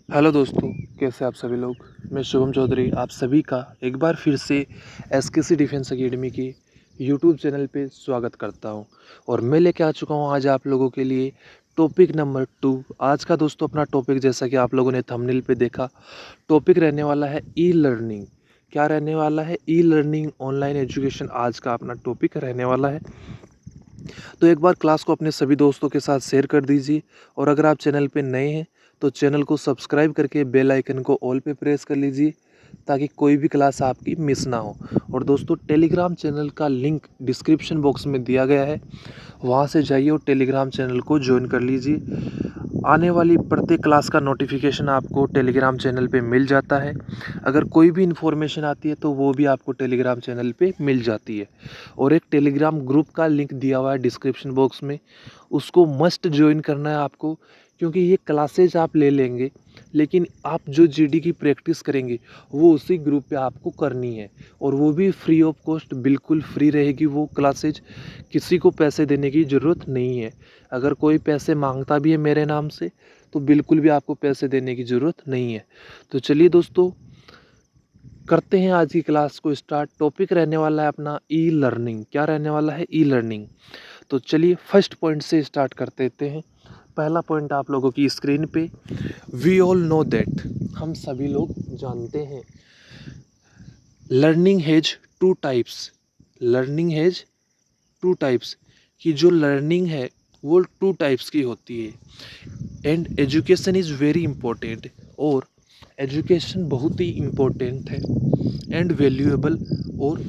Hello दोस्तों, कैसे आप सभी लोग। मैं शुभम चौधरी आप सभी का एक बार फिर से एसकेसी डिफेंस एकेडमी के यूट्यूब चैनल पे स्वागत करता हूं। और मैं लेके आ चुका हूं आज आप लोगों के लिए टॉपिक नंबर 2। आज का दोस्तों अपना टॉपिक, जैसा कि आप लोगों ने थंबनेल पे देखा, टॉपिक रहने वाला है ई लर्निंग। क्या रहने वाला है? ई लर्निंग, ऑनलाइन एजुकेशन आज का अपना टॉपिक रहने वाला है। तो एक बार क्लास को अपने सभी दोस्तों के साथ शेयर कर दीजिए। और अगर आप चैनल पे नए हैं तो चैनल को सब्सक्राइब करके बेल आइकन को ऑल पे प्रेस कर लीजिए, ताकि कोई भी क्लास आपकी मिस ना हो। और दोस्तों, टेलीग्राम चैनल का लिंक डिस्क्रिप्शन बॉक्स में दिया गया है, वहाँ से जाइए और टेलीग्राम चैनल को ज्वाइन कर लीजिए। आने वाली प्रत्येक क्लास का नोटिफिकेशन आपको टेलीग्राम चैनल पे मिल जाता है। अगर कोई भी इन्फॉर्मेशन आती है तो वो भी आपको टेलीग्राम चैनल पे मिल जाती है। और एक टेलीग्राम ग्रुप का लिंक दिया हुआ है डिस्क्रिप्शन बॉक्स में, उसको मस्ट ज्वाइन करना है आपको। क्योंकि ये क्लासेज आप ले लेंगे, लेकिन आप जो जीडी की प्रैक्टिस करेंगे वो उसी ग्रुप पे आपको करनी है। और वो भी फ्री ऑफ कॉस्ट, बिल्कुल फ्री रहेगी वो क्लासेज। किसी को पैसे देने की ज़रूरत नहीं है। अगर कोई पैसे मांगता भी है मेरे नाम से तो बिल्कुल भी आपको पैसे देने की ज़रूरत नहीं है। तो चलिए दोस्तों, करते हैं आज की क्लास को स्टार्ट। टॉपिक रहने वाला है अपना ई लर्निंग। क्या रहने वाला है? E learning. तो चलिए फर्स्ट पॉइंट से स्टार्ट कर देते हैं। पहला पॉइंट आप लोगों की स्क्रीन पे, वी ऑल नो दैट, हम सभी लोग जानते हैं, learning has two types. Learning has two types, कि जो लर्निंग है वो टू टाइप्स की होती है। And education is very important, और एजुकेशन बहुत ही इम्पोर्टेंट है। एंड वैल्यूएबल, और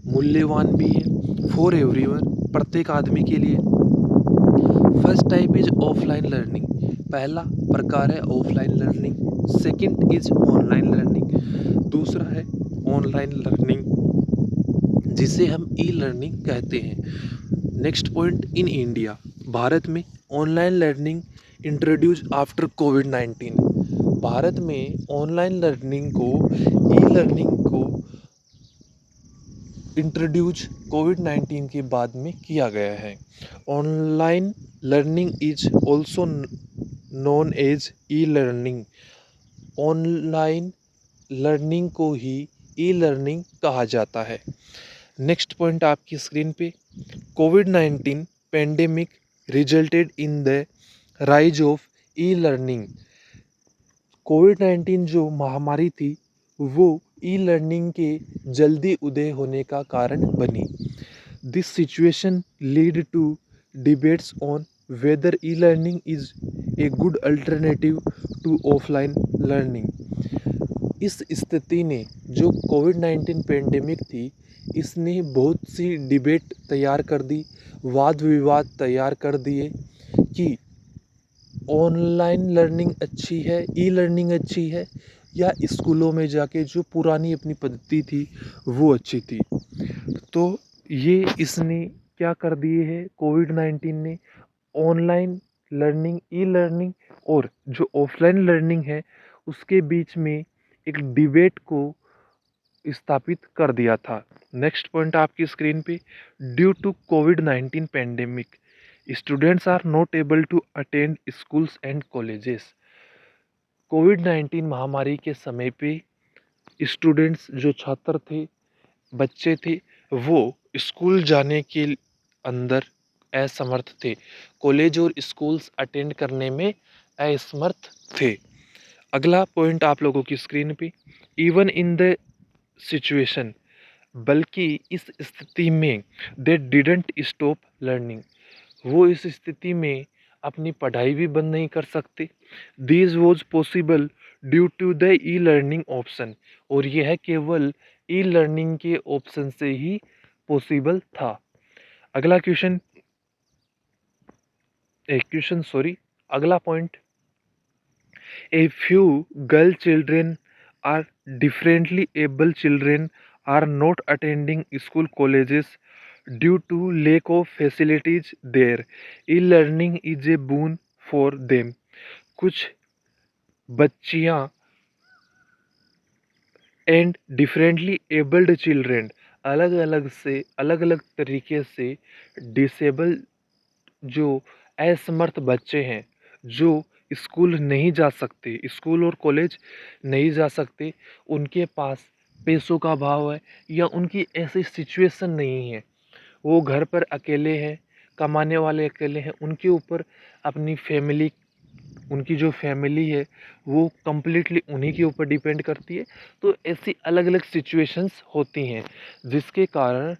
मूल्यवान भी है, फॉर एवरीवन, प्रत्येक आदमी के लिए। First type is offline learning, पहला प्रकार है offline learning. Second is online learning, दूसरा है ऑनलाइन लर्निंग, जिसे हम ई लर्निंग कहते हैं। Next point, in India, Bharat में ऑनलाइन लर्निंग इंट्रोड्यूस आफ्टर कोविड-19। भारत में ऑनलाइन लर्निंग को, ई लर्निंग को इंट्रोड्यूस कोविड-19 के बाद में किया गया है। Online learning is also known as e learning. Online learning को ही ई लर्निंग कहा जाता है। नेक्स्ट पॉइंट आपकी स्क्रीन पे, कोविड-19 pandemic resulted in the rise of e learning. कोविड-19 जो महामारी थी वो ई लर्निंग के जल्दी उदय होने का कारण बनी। This situation lead to debates on whether e learning is a good alternative to offline learning. इस स्थिति ने, जो कोविड-19 पेंडेमिक थी, इसने बहुत सी डिबेट तैयार कर दी, वाद विवाद तैयार कर दिए कि ऑनलाइन लर्निंग अच्छी है, ई लर्निंग अच्छी है, या स्कूलों में जाके जो पुरानी अपनी पद्धति थी वो अच्छी थी। तो ये इसने क्या कर दिए है, कोविड-19 ने ऑनलाइन लर्निंग, ई लर्निंग और जो ऑफलाइन लर्निंग है उसके बीच में एक डिबेट को स्थापित कर दिया था। नेक्स्ट पॉइंट आपकी स्क्रीन पे, ड्यू टू कोविड-19 pandemic students are not able to attend schools and colleges. कोविड-19 महामारी के समय पे स्टूडेंट्स, जो छात्र थे, बच्चे थे, वो स्कूल जाने के अंदर असमर्थ थे, कॉलेज और स्कूल्स अटेंड करने में असमर्थ थे। अगला पॉइंट आप लोगों की स्क्रीन पे, इवन इन द सिचुएशन, बल्कि इस स्थिति में, दे डिडंट स्टॉप लर्निंग, वो इस स्थिति में अपनी पढ़ाई भी बंद नहीं कर सकते। This was possible due to the e learning option, और यह केवल ई लर्निंग के ऑप्शन से ही पॉसिबल था। अगला अगला point, a few girl children are differently able children are not attending school colleges due to lack of facilities there, e learning is a boon for them. कुछ बच्चियां एंड डिफरेंटली एबल्ड चिल्ड्रेन, अलग अलग तरीके से disable, जो असमर्थ बच्चे हैं, जो स्कूल नहीं जा सकते, स्कूल और कॉलेज नहीं जा सकते, उनके पास पैसों का अभाव है या उनकी ऐसी सिचुएशन नहीं है, वो घर पर अकेले हैं, कमाने वाले अकेले हैं, उनके ऊपर अपनी फैमिली, उनकी जो फैमिली है वो कम्प्लीटली उन्हीं के ऊपर डिपेंड करती है। तो ऐसी अलग अलग सिचुएशंस होती हैं जिसके कारण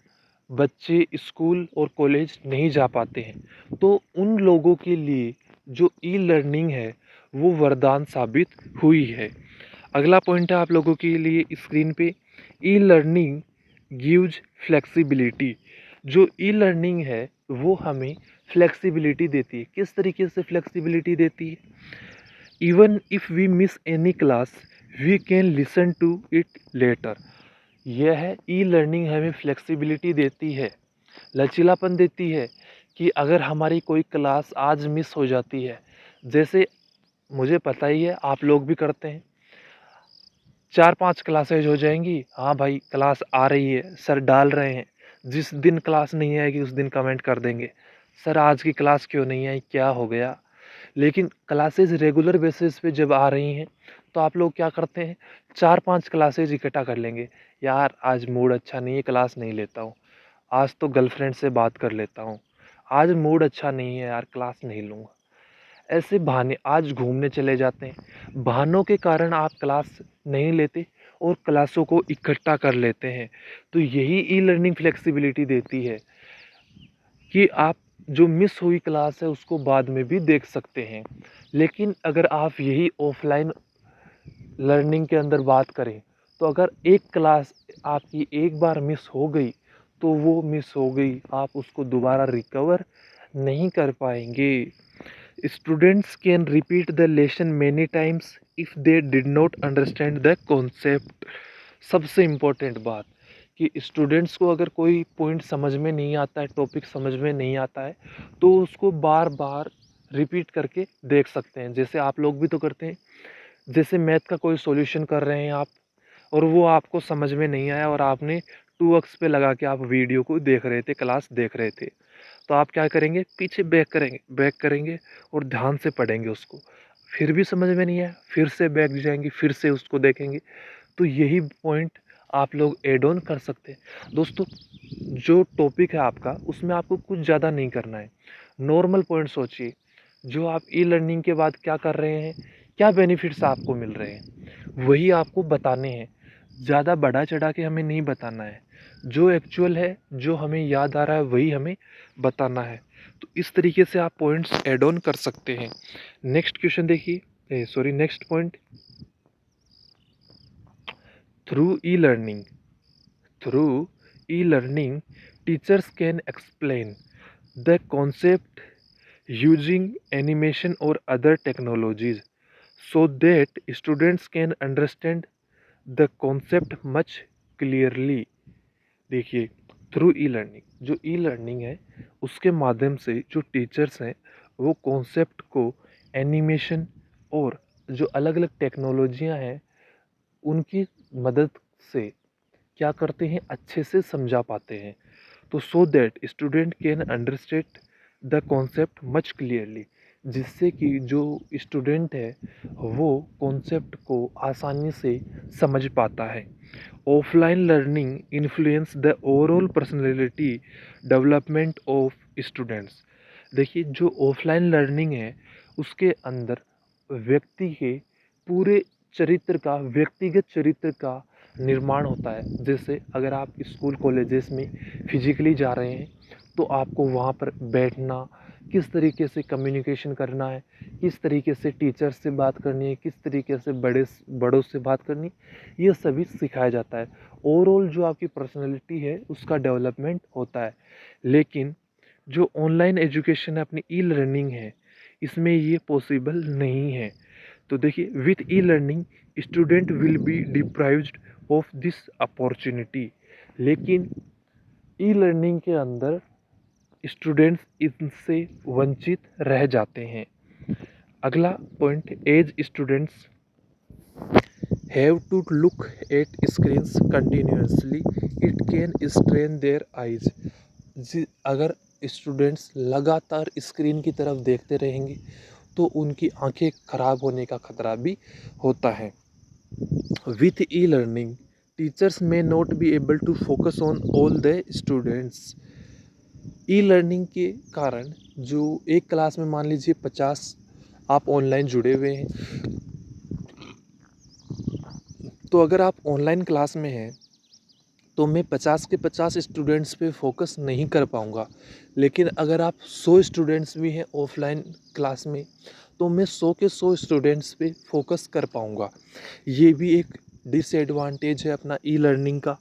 बच्चे स्कूल और कॉलेज नहीं जा पाते हैं। तो उन लोगों के लिए जो ई लर्निंग है वो वरदान साबित हुई है। अगला पॉइंट है आप लोगों के लिए स्क्रीन पे, ई लर्निंग गिव्स फ्लेक्सिबिलिटी। जो ई लर्निंग है वो हमें फ्लेक्सिबिलिटी देती है। किस तरीके से फ्लेक्सिबिलिटी देती है? Even if we miss any class we can listen to it later. यह है ई लर्निंग हमें फ्लेक्सिबिलिटी देती है, लचीलापन देती है कि अगर हमारी कोई क्लास आज मिस हो जाती है, जैसे मुझे पता ही है आप लोग भी करते हैं, 4-5 क्लासेज हो जाएंगी, हाँ भाई क्लास आ रही है, सर डाल रहे हैं, जिस दिन क्लास नहीं आएगी उस दिन कमेंट कर देंगे, सर आज की क्लास क्यों नहीं आई, क्या हो गया। लेकिन क्लासेज रेगुलर बेसिस पे जब आ रही हैं तो आप लोग क्या करते हैं, 4-5 क्लासेज इकट्ठा कर लेंगे, यार आज मूड अच्छा नहीं है क्लास नहीं लेता हूँ, आज तो गर्लफ्रेंड से बात कर लेता हूँ, आज मूड अच्छा नहीं है यार क्लास नहीं लूँगा। ऐसे बहाने, आज घूमने चले जाते हैं, बहानों के कारण आप क्लास नहीं लेते और क्लासों को इकट्ठा कर लेते हैं। तो यही ई लर्निंग फ्लेक्सिबिलिटी देती है कि आप जो मिस हुई क्लास है उसको बाद में भी देख सकते हैं। लेकिन अगर आप यही ऑफलाइन लर्निंग के अंदर बात करें तो अगर एक क्लास आपकी एक बार मिस हो गई तो वो मिस हो गई, आप उसको दोबारा रिकवर नहीं कर पाएंगे। Students can repeat the lesson many times if they did not understand the concept. सबसे इम्पोर्टेंट बात कि स्टूडेंट्स को अगर कोई पॉइंट समझ में नहीं आता है, टॉपिक समझ में नहीं आता है, तो उसको बार बार रिपीट करके देख सकते हैं। जैसे आप लोग भी तो करते हैं, जैसे मैथ का कोई सॉल्यूशन कर रहे हैं आप और वो आपको समझ में नहीं आया और आपने 2x पे लगा के आप वीडियो को देख रहे थे, क्लास देख रहे थे, तो आप क्या करेंगे, पीछे बैक करेंगे और ध्यान से पढ़ेंगे उसको। फिर भी समझ में नहीं आया, फिर से बैक जाएंगे, फिर से उसको देखेंगे। तो यही पॉइंट आप लोग एड ऑन कर सकते हैं। दोस्तों जो टॉपिक है आपका उसमें आपको कुछ ज़्यादा नहीं करना है, नॉर्मल पॉइंट सोचिए, जो आप ई लर्निंग के बाद क्या कर रहे हैं, क्या बेनिफिट्स आपको मिल रहे हैं, वही आपको बताने हैं। ज़्यादा बढ़ा चढ़ा के हमें नहीं बताना है, जो एक्चुअल है, जो हमें याद आ रहा है वही हमें बताना है। तो इस तरीके से आप पॉइंट्स ऐड ऑन कर सकते हैं। नेक्स्ट क्वेश्चन देखिए, sorry next point, through e learning, through E learning teachers can explain the concept using animation or other technologies so that students can understand the concept much clearly। देखिए, through e learning, जो e learning है उसके माध्यम से जो teachers हैं वो concept को एनिमेशन और जो अलग अलग टेक्नोलॉजियाँ हैं उनकी मदद से क्या करते हैं, अच्छे से समझा पाते हैं। तो so that student can understand the concept much clearly, जिससे कि जो स्टूडेंट है वो कॉन्सेप्ट को आसानी से समझ पाता है। Offline learning influence the overall personality development of students. देखिए, जो ऑफलाइन लर्निंग है उसके अंदर व्यक्ति के पूरे चरित्र का, व्यक्तिगत चरित्र का निर्माण होता है। जैसे अगर आप स्कूल कॉलेजेस में फिजिकली जा रहे हैं तो आपको वहाँ पर बैठना, किस तरीके से कम्युनिकेशन करना है, किस तरीके से टीचर से बात करनी है, किस तरीके से बड़ों से बात करनी, ये सभी सिखाया जाता है। ओवरऑल जो आपकी पर्सनैलिटी है उसका डेवलपमेंट होता है। लेकिन जो ऑनलाइन एजुकेशन है, अपनी ई लर्निंग है, इसमें ये पॉसिबल नहीं है। तो देखिए, with e learning student will be deprived of this opportunity. लेकिन ई लर्निंग के अंदर स्टूडेंट्स इनसे वंचित रह जाते हैं। अगला point, as students have to look at screens continuously it can strain their eyes. अगर स्टूडेंट्स लगातार स्क्रीन की तरफ देखते रहेंगे तो उनकी आंखें खराब होने का खतरा भी होता है। With e learning teachers may not be able to focus on all the students. E learning के कारण जो एक क्लास में मान लीजिए 50 आप ऑनलाइन जुड़े हुए हैं, तो अगर आप ऑनलाइन क्लास में हैं तो मैं 50 के 50 स्टूडेंट्स पे फोकस नहीं कर पाऊँगा। लेकिन अगर आप 100 स्टूडेंट्स भी हैं ऑफलाइन क्लास में, तो मैं 100 के 100 स्टूडेंट्स पे फोकस कर पाऊँगा। ये भी एक डिसएडवांटेज है अपना ई लर्निंग का।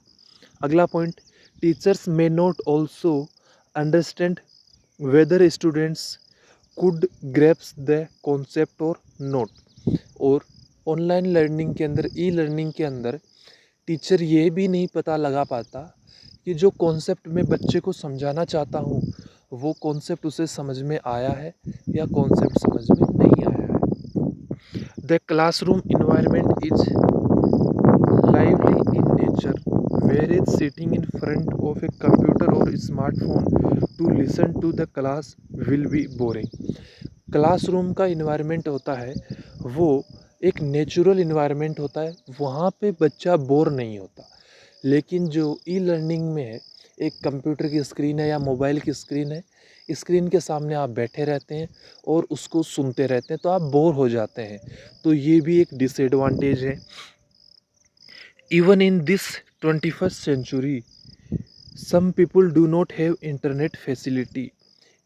अगला point, teachers may not also understand whether students could grasp the concept और नोट। और ऑनलाइन लर्निंग के अंदर, ई लर्निंग के अंदर टीचर ये भी नहीं पता लगा पाता कि जो कॉन्सेप्ट मैं बच्चे को समझाना चाहता हूँ वो कॉन्सेप्ट उसे समझ में आया है या कॉन्सेप्ट समझ में नहीं आया है। The classroom environment is lively in nature, whereas sitting in front of a computer or smartphone to listen to the class will be boring। Classroom का इन्वायरमेंट होता है वो एक नेचुरल इन्वायरमेंट होता है, वहाँ पे बच्चा बोर नहीं होता। लेकिन जो ई लर्निंग में है, एक कंप्यूटर की स्क्रीन है या मोबाइल की स्क्रीन है, स्क्रीन के सामने आप बैठे रहते हैं और उसको सुनते रहते हैं, तो आप बोर हो जाते हैं। तो ये भी एक डिसएडवांटेज है। Even in this 21st century some people do not have internet facility.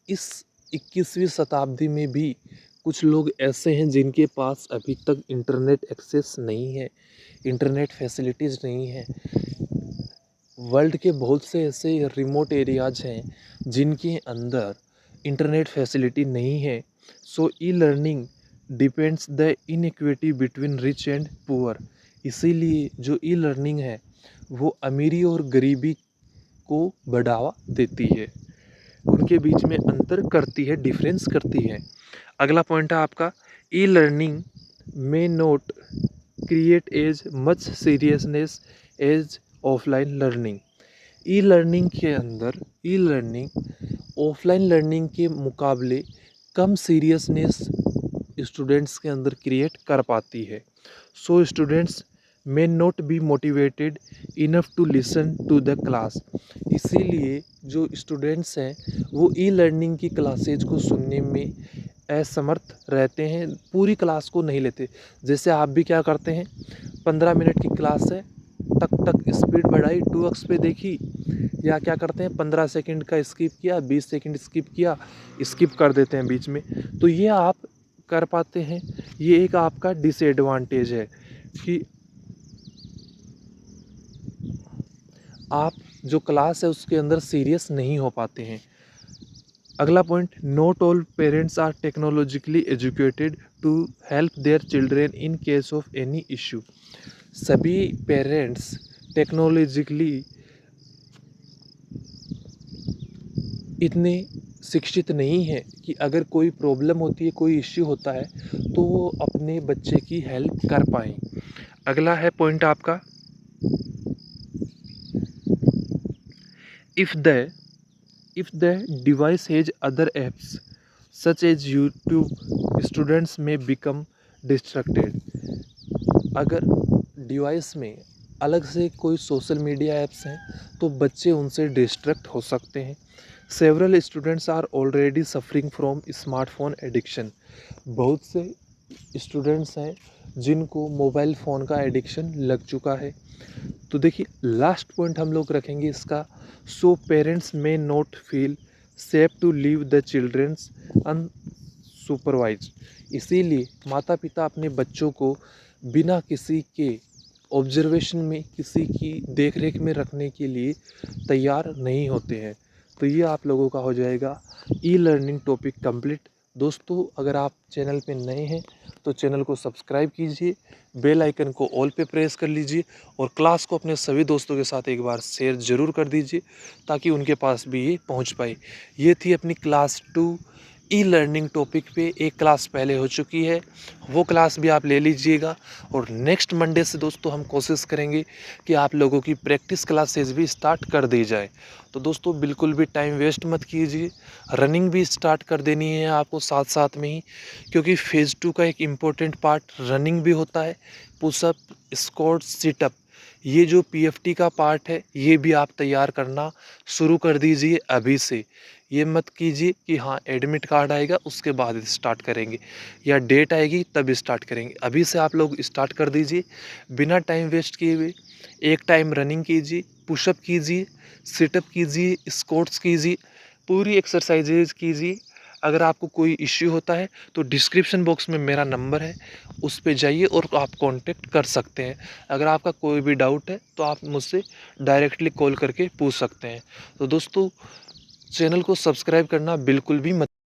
इस 21वीं शताब्दी में भी कुछ लोग ऐसे हैं जिनके पास अभी तक इंटरनेट एक्सेस नहीं है, इंटरनेट फैसिलिटीज़ नहीं है। वर्ल्ड के बहुत से ऐसे रिमोट एरियाज हैं जिनके अंदर इंटरनेट फैसिलिटी नहीं है। So e learning depends the inequity between rich and poor. इसीलिए जो ई लर्निंग है वो अमीरी और गरीबी को बढ़ावा देती है, उनके बीच में अंतर करती है, डिफरेंस करती है। अगला पॉइंट है आपका, e learning may not create as much seriousness as offline learning. E learning के अंदर, ई लर्निंग ऑफलाइन लर्निंग के मुकाबले कम सीरियसनेस स्टूडेंट्स के अंदर क्रिएट कर पाती है। So students may not be motivated enough to listen to the class. इसीलिए जो स्टूडेंट्स हैं वो ई लर्निंग की क्लासेज को सुनने में असमर्थ रहते हैं, पूरी क्लास को नहीं लेते। जैसे आप भी क्या करते हैं, 15 मिनट की क्लास है, टक टक स्पीड बढ़ाई, 2x पे देखी, या क्या करते हैं 15 सेकंड का स्किप किया, 20 सेकंड स्किप किया, स्किप कर देते हैं बीच में। तो ये आप कर पाते हैं, ये एक आपका डिसएडवांटेज है कि आप जो क्लास है उसके अंदर सीरियस नहीं हो पाते हैं। अगला point, not all parents are technologically educated to help their children in case of any issue. सभी पेरेंट्स टेक्नोलॉजिकली इतने शिक्षित नहीं हैं कि अगर कोई प्रॉब्लम होती है, कोई इश्यू होता है, तो वो अपने बच्चे की हेल्प कर पाएँ। अगला है पॉइंट आपका, if the device has other apps such as YouTube, students may become distracted। अगर डिवाइस में अलग से कोई सोशल मीडिया ऐप्स हैं तो बच्चे उनसे डिस्ट्रैक्ट हो सकते हैं। Several students are already suffering from smartphone addiction. बहुत से स्टूडेंट्स हैं जिनको मोबाइल फ़ोन का एडिक्शन लग चुका है। तो देखिए लास्ट पॉइंट हम लोग रखेंगे इसका, so parents may not feel safe to leave the childrens unsupervised. इसीलिए माता पिता अपने बच्चों को बिना किसी के ऑब्जर्वेशन में, किसी की देखरेख में रखने के लिए तैयार नहीं होते हैं। तो ये आप लोगों का हो जाएगा ई लर्निंग टॉपिक कंप्लीट। दोस्तों अगर आप चैनल पे नए हैं तो चैनल को सब्सक्राइब कीजिए, बेल आइकन को ऑल पे प्रेस कर लीजिए और क्लास को अपने सभी दोस्तों के साथ एक बार शेयर ज़रूर कर दीजिए ताकि उनके पास भी ये पहुंच पाए। ये थी अपनी क्लास 2 ई लर्निंग टॉपिक पे एक क्लास पहले हो चुकी है, वो क्लास भी आप ले लीजिएगा। और नेक्स्ट मंडे से दोस्तों हम कोशिश करेंगे कि आप लोगों की प्रैक्टिस क्लासेस भी स्टार्ट कर दी जाए। तो दोस्तों बिल्कुल भी टाइम वेस्ट मत कीजिए, रनिंग भी स्टार्ट कर देनी है आपको साथ साथ में ही, क्योंकि फेज़ 2 का एक इम्पोर्टेंट पार्ट रनिंग भी होता है। पुशअप, स्क्वाट, सिटअप, ये जो पीएफटी का पार्ट है ये भी आप तैयार करना शुरू कर दीजिए अभी से। ये मत कीजिए कि हाँ एडमिट कार्ड आएगा उसके बाद स्टार्ट करेंगे या डेट आएगी तब स्टार्ट करेंगे। अभी से आप लोग स्टार्ट कर दीजिए बिना टाइम वेस्ट किए हुए। एक टाइम रनिंग कीजिए, पुशअप कीजिए, सिटअप कीजिए, स्क्वाट्स कीजिए, पूरी एक्सरसाइजेज कीजिए। अगर आपको कोई इश्यू होता है तो डिस्क्रिप्शन बॉक्स में मेरा नंबर है, उस पे जाइए और आप कांटेक्ट कर सकते हैं। अगर आपका कोई भी डाउट है तो आप मुझसे डायरेक्टली कॉल करके पूछ सकते हैं। तो दोस्तों चैनल को सब्सक्राइब करना बिल्कुल भी मत